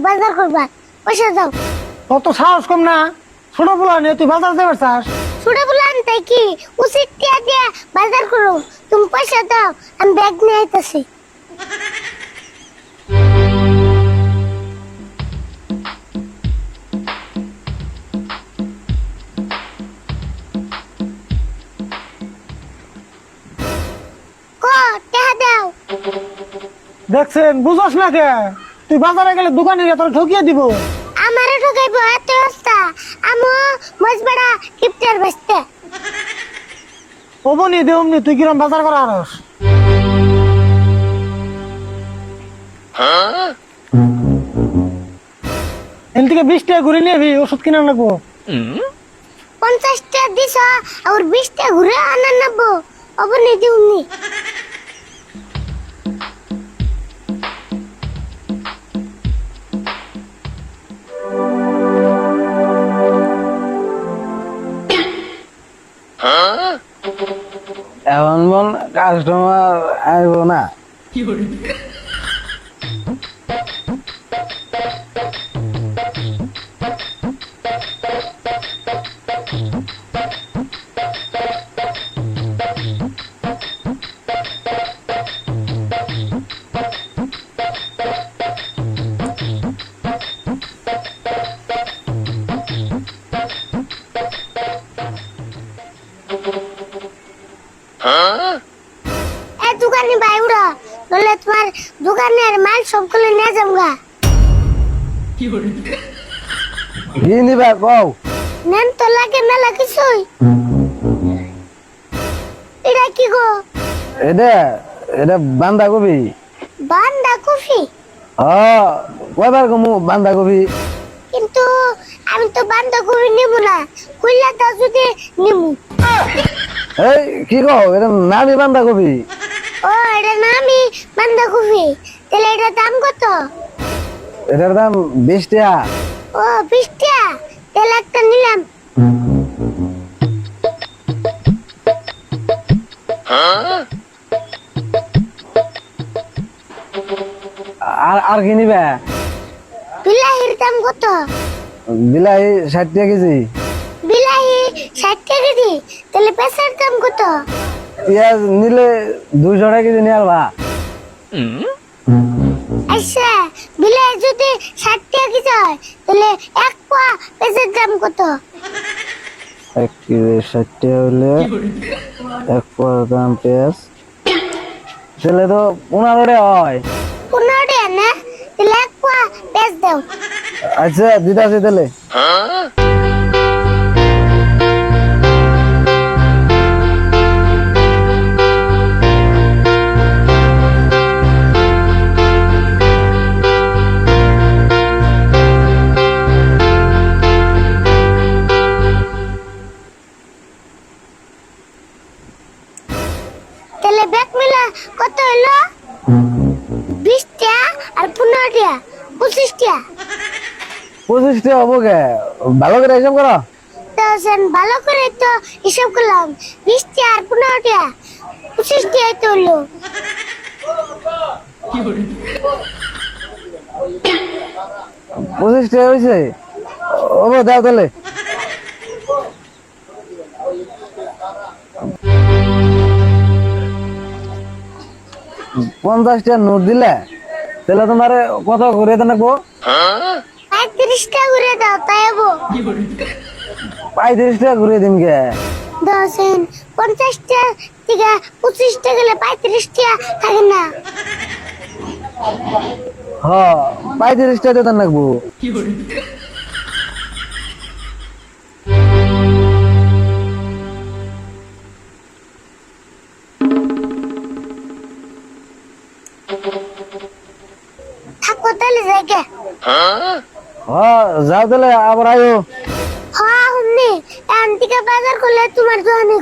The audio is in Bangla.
বাজার করবা, পয়সা দাও। কত সাহস কম না, ছোট পোলা নিয়ে তুই বাজার যাবে চাস? ছোট বলান তাই কি উচিত টিয়া দিয়ে বাজার করো, তুমি পয়সা দাও, আমি ব্যাগ নিয়ে আইতাছি। কো টাকা দাও। দেখছেন, বুঝস না কে? তুই বাজারে গেলে দোকানে তোর ঠকিয়ে দিব। আমারে ঠকাইবো এত রাস্তা, আমো মজবড়া কিপটার বসতে। অবনি দে অমনি, তুই কিরম বাজার করা আরস? এন থেকে 20 টাকা ঘুরে নিবি, ওষুধ কিনা লাগবো। 50 টাকা দিছ আর 20 টাকা ঘুরে আনা নেবো, অবনি দিউনি। এখন মন কাস্টমার আইব না। এ দোকানে ভাই উড়া, বলে তোমার দোকানের মাল সবগুলো নিয়ে যাবগা। কি নিবা কও? নেন তো লাগে মেলা কিছুই। এটা কি গো? এটা এটা বান্ধাকপি। বান্দা কফি? কয়বার কমু বান্ধাকপি? কিন্তু আমি তো বান্দা কফি নিব না, কইলা দাও যদি নিমু। এই কি কও? এটা নামি বান্ধাকপি। ও এটা নামি বান্দা কফি, তাহলে এটার দাম কত? এটার দাম 20 টাকা। ও 20 টাকা, তাহলে একটা নিলাম। আর আর কি নিবা? বিলাহির দাম কত? বিলাহি 60 টাকা কেজি। বিলাহি 60 টাকা কেজি, তাহলে পেঁচার দাম কত? পেঁয়াজ নিলে 200 টাকা কেজি নিয়ে আলবা। আচ্ছা, বিলাহি যদি 60 টাকা কেজি হয়, তাহলে এক পোয়া পেঁচার দাম কত? 1 কেজি 60 টাকা হলে 1 পোয়ার দাম পেঁয়াজ তাহলে তো 15 টাকা হয়। 15 টাকা না, তাহলে এক পোয়া পেঁয়াজ দাও। আচ্ছা দিতাছি তাহলে। তাহলে ব্যাগ মিলা কত হলো? 20 টাকা আর 15 টাকা, 25 টাকা। 25 টাকা হবো কে? ভালো করে হিসাব করো। তো সেন ভালো করে তো হিসাব করলাম, 20 টাকা আর 15 টাকা, 25 টাকা তো হলো। 25 টাকা হয়েছে, হবো দাও তাহলে। 50 টাকা নোট দিলে তাহলে তোমার কত করে দেবো? 35 টাকা করে দাও, তাই হবো। 35 টাকা করে দিন কে? দশেন 50 টাকা থেকে 25 টাকা গেলে 35 টাকা থাকে না? হ 35 টাকা দিতে লাগবো। থাকো তাহলে জায়গা। যাও তাহলে আবার আয়ো। হ্যাঁ হুমনি, এখান থেকে বাজার করলে তোমার দোকানে